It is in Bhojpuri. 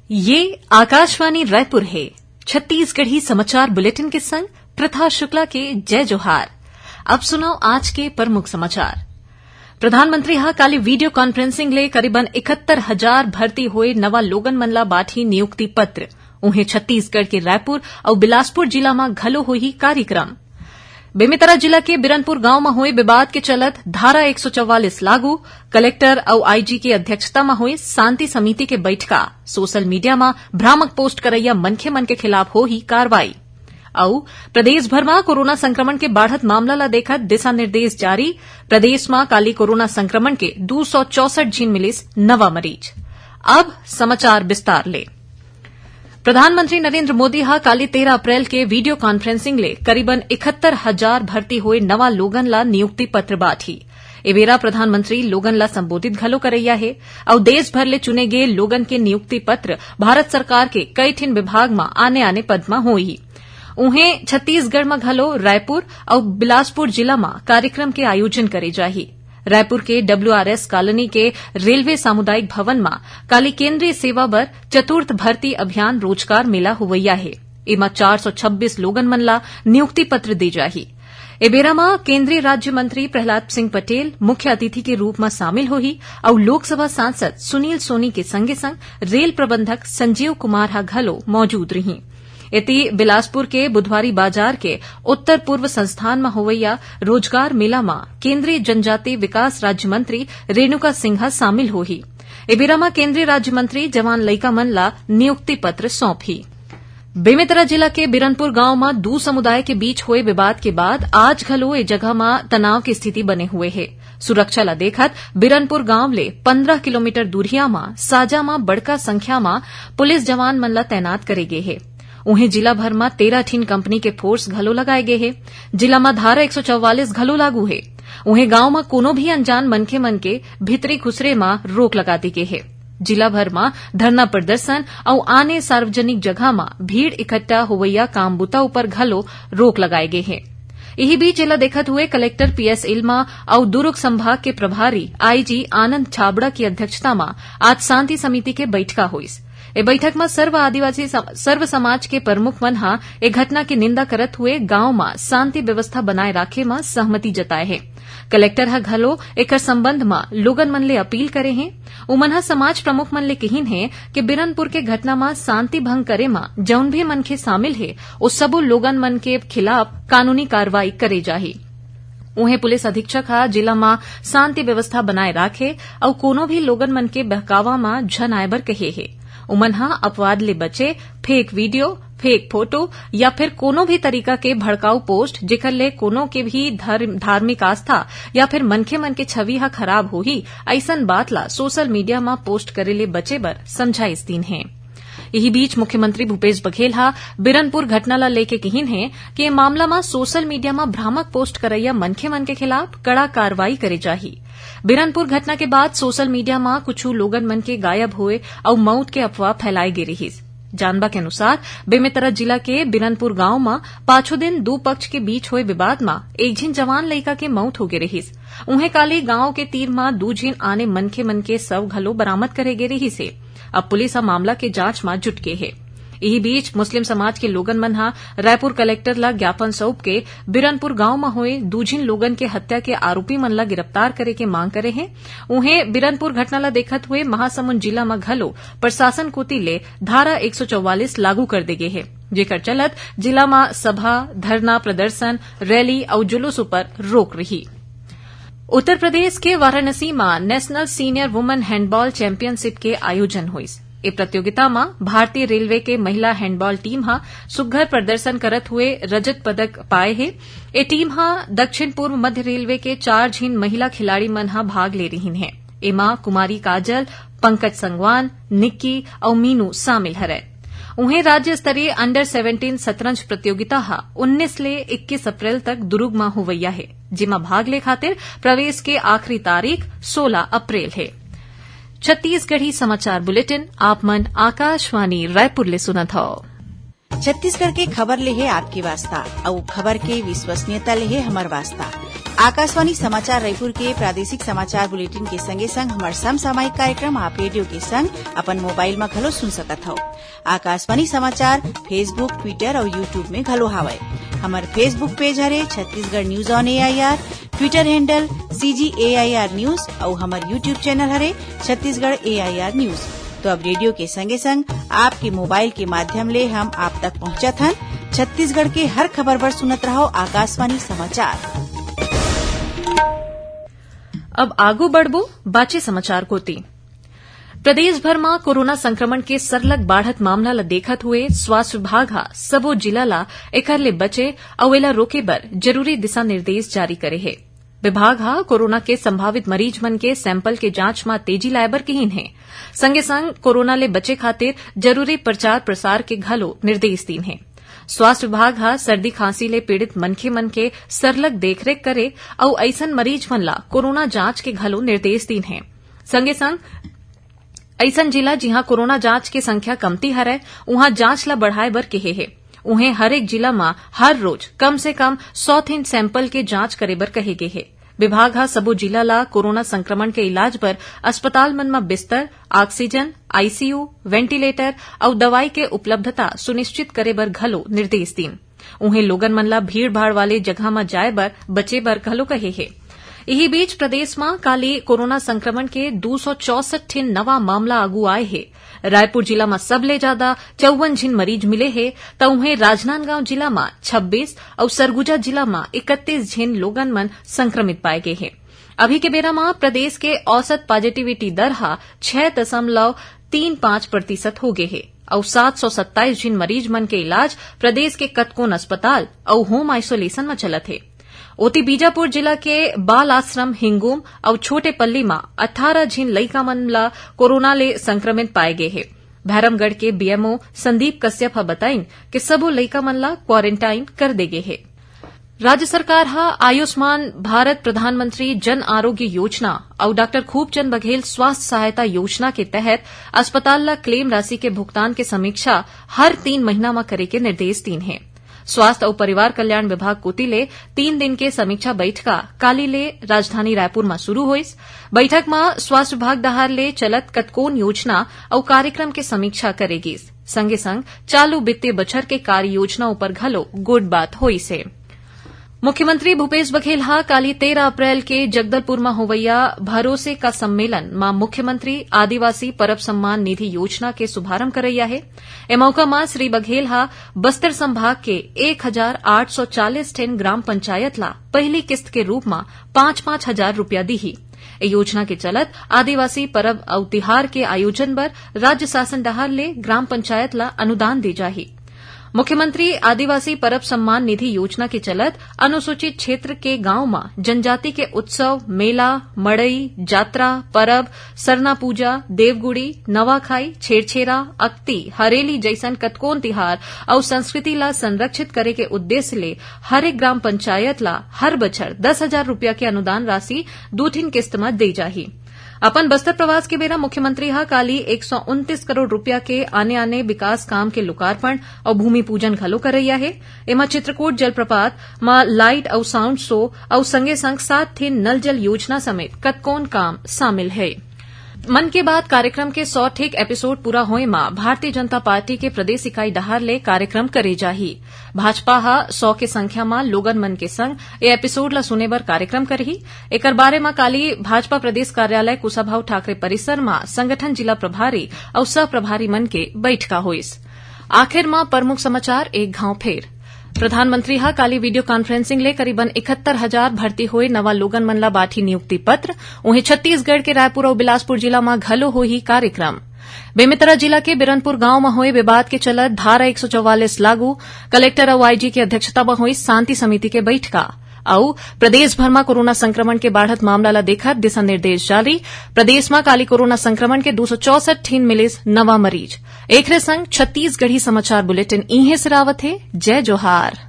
ये आकाशवाणी रायपुर है। छत्तीसगढ़ी समाचार बुलेटिन के संग प्रथा शुक्ला के जय जोहार। अब सुनो आज के प्रमुख समाचार। प्रधानमंत्री हा काली वीडियो कॉन्फ्रेंसिंग ले करीबन 71,000 भर्ती हुए नवा लोगन मन ला बाठी नियुक्ति पत्र। उन्हें छत्तीसगढ़ के रायपुर और बिलासपुर जिला में घलो होही कार्यक्रम। बेमेतरा जिला के बिरनपुर गांव में हुए विवाद के चलत धारा 144 लागू। कलेक्टर और आईजी की अध्यक्षता में हुई शांति समिति के बैठका। सोशल मीडिया में भ्रामक पोस्ट करैया मनखे मन के खिलाफ होही कार्रवाई। और प्रदेश भर में कोरोना संक्रमण के बढ़त मामला ला देखत दिशा निर्देश जारी। प्रदेश में काली कोरोना संक्रमण के 264 झीन मिलिस नवा मरीज। अब समाचार विस्तार ले। प्रधानमंत्री नरेंद्र मोदी हा काली 13 अप्रैल के वीडियो कॉन्फ्रेंसिंग ले करीबन 71,000 भर्ती हुए नवा लोगन ला नियुक्ति पत्र बाठी। एवेरा प्रधानमंत्री लोगन ला संबोधित घलो करैया है और देश भर ले चुने गए लोगन के नियुक्ति पत्र भारत सरकार के कई ठिन विभाग में आने आने पद में होई। उन्हें छत्तीसगढ़ में घलो रायपुर और बिलासपुर जिला में कार्यक्रम के आयोजन करे जाही। रायपुर के WRS कॉलोनी के रेलवे सामुदायिक भवन में काली केंद्रीय सेवा बर चतुर्थ भर्ती अभियान रोजगार मेला हुवैया है। इमा 426 लोगन मन ला नियुक्ति पत्र दे जाही। एबेरा में केंद्रीय राज्य मंत्री प्रहलाद सिंह पटेल मुख्य अतिथि के रूप में शामिल होही और लोकसभा सांसद सुनील सोनी के संगे संग रेल प्रबंधक संजीव कुमार हा घलो मौजूद रही। इति बिलासपुर के बुधवारी बाजार के उत्तर पूर्व संस्थान में होवैया रोजगार मेला में केंद्रीय जनजातीय विकास राज्य मंत्री रेणुका सिंहा शामिल होही। एबेरा में केंद्रीय राज्य मंत्री जवान लइका मन ला नियुक्ति पत्र सौंपी। बेमेतरा जिला के बिरनपुर गांव में दो समुदाय के बीच हुए विवाद के बाद आज घलो ए जगह में तनाव की स्थिति बने हुए है। सुरक्षा ला देखत बिरनपुर गांव ले 15 किलोमीटर दूरिया में साजा में बड़का संख्या में पुलिस जवान मन ला तैनात करे गए है। उन्हें जिला भर में 13 ठिन कंपनी के फोर्स घलो लगाए गए है। जिला में धारा 144 घलो लागू है। उन्हें गांव में कोनो भी अनजान मनखे मन के भीतरी खुसरे में रोक लगा दी गई है। जिला भर में धरना प्रदर्शन और आने सार्वजनिक जगह में भीड़ इकट्ठा होवैया काम बुता ऊपर घलो रोक लगाए गए है। यही बीच जिला देखत हुए कलेक्टर PS इल्मा और दुर्ग संभाग के प्रभारी IG आनंद छाबड़ा की अध्यक्षता में आज शांति समिति के बैठका हुई। ए बैठक में सर्व समाज के प्रमुख मन हा ए घटना की निंदा करत हुए गांव में शांति व्यवस्था बनाए राखे में सहमति जताए है। कलेक्टर हा घलो एकर संबंध में लोगन मन ले अपील करे हैं। उमन हा समाज प्रमुख मन ले कहिन है कि बिरनपुर के घटना में शांति भंग करे में जौन भी मनखे शामिल है उस सबो लोगन मन के खिलाफ कानूनी कार्रवाई करे जाही। उन्हें पुलिस अधीक्षक हा जिला में शांति व्यवस्था बनाए राखे और कोनो भी लोगन मन के बहकावा में झन आए बर कहे है। उमनहा अपवाद ले बचे फेक वीडियो, फेक फोटो या फिर कोनो भी तरीका के भड़काऊ पोस्ट जेकर ले कोनो के भी धार्मिक आस्था या फिर मनखे मन के छवि हा खराब होही ऐसन बात ला सोशल मीडिया में पोस्ट करे ले बचे बर समझाइस दीन है। यही बीच मुख्यमंत्री भूपेश बघेल हा बिरनपुर घटना ला लेके कहिन है कि ये मामला में सोशल मीडिया में भ्रामक पोस्ट करैया मनखे मन के खिलाफ कड़ा कार्रवाई करे जाही। बिरनपुर घटना के बाद सोशल मीडिया में कुछ लोगन मन के गायब हुए और मौत के अफवाह फैलाई गे रही। जानबा के अनुसार बेमेतरा जिला के बिरनपुर गांव में पांचों दिन दो पक्ष के बीच हुए विवाद में एक झीन जवान लइका के मौत हो गे रही। उन्हें काली गांव के तीर में दो झीन आने मनखे मन के शव घलो बरामद करे गे रही से। अब पुलिस मामला के जांच में जुट गई है। यही बीच मुस्लिम समाज के लोगन मन हा रायपुर कलेक्टर ला ज्ञापन सौंप के बिरनपुर गांव में हुए दूजिन लोगन के हत्या के आरोपी मन ला गिरफ्तार करे के मांग करे हैं। उन्हें बिरनपुर घटना ला देखत हुए महासमुंद जिला में घलो प्रशासन कोती ले धारा 144 लागू कर दे गए है, जेकर चलत जिला में सभा, धरना प्रदर्शन, रैली और जुलूस पर रोक रही। उत्तर प्रदेश के वाराणसी में national senior women handball championship के आयोजन हुई। ए प्रतियोगिता में भारतीय रेलवे के महिला हैंडबॉल टीम हा सुघ्घर प्रदर्शन करत हुए रजत पदक पाए है। ए टीम हा दक्षिण पूर्व मध्य रेलवे के 4 झीन महिला खिलाड़ी मन हा भाग ले रही है। एमा कुमारी काजल, पंकज संगवान, निक्की और मीनू शामिल हरै। उन्हें राज्य स्तरीय अंडर 17 शतरंज प्रतियोगिता हा 19 ले 21 अप्रैल तक दुर्ग में होवैया है, जिमा भाग ले खातिर प्रवेश के आखिरी तारीख 16 अप्रैल है। छत्तीसगढ़ी समाचार बुलेटिन आप मन आकाशवाणी रायपुर ले सुनत हव। छत्तीसगढ़ के खबर ले है आपके वास्ता और खबर के विश्वसनीयता ले है हमार वास्ता। आकाशवाणी समाचार रायपुर के प्रादेशिक समाचार बुलेटिन के संगे संग हमार समसामयिक कार्यक्रम आप रेडियो के संग अपन मोबाइल में घलो सुन सकत हो। आकाशवाणी समाचार फेसबुक, ट्विटर और यूट्यूब में घलो हावय। हमार फेसबुक पेज हरे Chhattisgarh news on AIR, Twitter handle CGAIR news और हमार यूट्यूब चैनल हरे छत्तीसगढ़ AIR न्यूज। तो अब रेडियो के संगे संग आपके मोबाइल के माध्यम ले हम आप तक पहुंचत हन। छत्तीसगढ़ के हर खबर पर सुनत रहो आकाशवाणी समाचार। अब आगू बढ़बो बाचे समाचार कोती। प्रदेश भर में कोरोना संक्रमण के सरलग बाढ़त मामला ल देखत हुए स्वास्थ्य विभाग हा सबो जिला ला एकर ले बचे अउ एला रोके बर जरूरी दिशा निर्देश जारी करे हे। विभाग हा कोरोना के संभावित मरीज मन के सैंपल के जांच में तेजी लाए बर कहीन है। संगे संग कोरोना ले बचे खातिर जरूरी प्रचार प्रसार के घलो निर्देश दीन है। स्वास्थ्य विभाग हा सर्दी खांसी ले पीड़ित मनखे मन के सरलग देखरेख करे अउ अइसन मरीज मन ला कोरोना जांच के घलो निर्देश दीन है। संगे संग अइसन जिला जिहां कोरोना जांच के संख्या कमती हरय उहां जांच ला बढ़ाए बर केहे हे। उहें हरेक जिला में हर रोज कम से कम 100 थिन सैंपल के जांच करे बर कहे गे हे। विभाग हा सबो जिला ला कोरोना संक्रमण के इलाज बर अस्पताल मन में बिस्तर, ऑक्सीजन, ICU, वेंटिलेटर और दवाई के उपलब्धता सुनिश्चित करे बर घलो निर्देश दीन। उहें लोगन मन ला भीड़ भाड़ वाले जगह में जाए बर बचे बर घलो कहे हे। यही बीच प्रदेश में काली कोरोना संक्रमण के 264 ठिन नवा मामला आगू आए हे। रायपुर जिला में सबले ज्यादा 54 झिन मरीज मिले हे त उहें राजनांदगांव जिला में 26 और सरगुजा जिला में 31 झिन लोगन मन संक्रमित पाए गए हे। अभी के बेरा में प्रदेश के औसत पॉजिटिविटी दर हा 6.35% हो गए हे और 727 झिन मरीज मन के इलाज प्रदेश के कतकोन अस्पताल और होम आइसोलेशन में चलत हे। ओती बीजापुर जिला के बाल आश्रम हिंगुम और छोटे पल्ली में 18 झिन लइका मन ला कोरोना ले संक्रमित पाए गए हे। भैरमगढ़ के BMO संदीप कश्यप हा बताइन कि सबो लइका मन ला क्वारंटाइन कर दे गए हे। राज्य सरकार हा आयुष्मान भारत प्रधानमंत्री जन आरोग्य योजना और डॉक्टर खूबचंद बघेल स्वास्थ्य सहायता योजना के तहत अस्पताल ला क्लेम राशि के भुगतान के समीक्षा हर 3 महीना में करे के निर्देश दीन है। स्वास्थ्य और परिवार कल्याण विभाग कोती ले 3 दिन के समीक्षा बैठका काली ले राजधानी रायपुर में शुरू होइस। बैठक में स्वास्थ्य विभाग दहार ले चलत कतकोन योजना और कार्यक्रम के समीक्षा करेगिस। संगे संग चालू वित्तीय बछर के कार्य योजना ऊपर घलो गुड बात होइस है। मुख्यमंत्री भूपेश बघेल हा काली 13 अप्रैल के जगदलपुर में होवैया भरोसे का सम्मेलन में मुख्यमंत्री आदिवासी परब सम्मान निधि योजना के शुभारंभ करैया है। ए मौका में श्री बघेल हा बस्तर संभाग के 1840 ठिन ग्राम पंचायत ला पहली किस्त के रूप में 5-5 हजार रूपया दीही। ए योजना के चलत आदिवासी परब और तिहार के आयोजन बर राज्य शासन डहार ले ग्राम पंचायत ला अनुदान दी जाही। मुख्यमंत्री आदिवासी परब सम्मान निधि योजना के चलत अनुसूचित क्षेत्र के गांव में जनजाति के उत्सव, मेला, मड़ई, जात्रा, परब, सरना पूजा, देवगुड़ी, नवाखाई, छेरछेरा, अक्ति, हरेली जैसन कतकोन तिहार और संस्कृति ला संरक्षित करे के उद्देश्य ले हरेक ग्राम पंचायत ला हर बछर 10,000 रूपया के अनुदान राशि 2 ठिन किस्त में दे जाही। अपन बस्तर प्रवास के बेरा मुख्यमंत्री हा काली 129 करोड़ रूपया के आने विकास काम के लोकार्पण और भूमि पूजन घलो करैया है। एमा चित्रकूट जलप्रपात में लाइट और साउंड शो और संगे संग 7 थिन नल जल योजना समेत कतकोन काम शामिल है। मन की बात कार्यक्रम के 100 ठीक एपिसोड पूरा होए में भारतीय जनता पार्टी के प्रदेश इकाई डहार ले कार्यक्रम करे जाही। भाजपा हा 100 के संख्या में लोगन मन के संग ए एपिसोड ला सुने बर कार्यक्रम करही। एकर बारे में काली भाजपा प्रदेश कार्यालय कुशाभाऊ ठाकरे परिसर में संगठन जिला प्रभारी और सह प्रभारी मन के बैठका होइस। आखिर में प्रमुख समाचार एक घाव फेर। प्रधानमंत्री हा काली वीडियो कॉन्फ्रेंसिंग ले करीबन 71,000 भर्ती हुए नवा लोगन मन ला बाठी नियुक्ति पत्र। उन्हें छत्तीसगढ़ के रायपुर और बिलासपुर जिला में घलो होही कार्यक्रम। बेमेतरा जिला के बिरनपुर गांव में हुए विवाद के चलत धारा 144 लागू। कलेक्टर और IG की अध्यक्षता में हुई शांति समिति के बैठका। और प्रदेश भर में कोरोना संक्रमण के बढ़त मामला ला देखत दिशा निर्देश जारी। प्रदेश में काली कोरोना संक्रमण के 264 ठिन मिलिस नवा मरीज। एकरे संग छत्तीसगढ़ी समाचार बुलेटिन इहे सिरावत है। जय जोहार।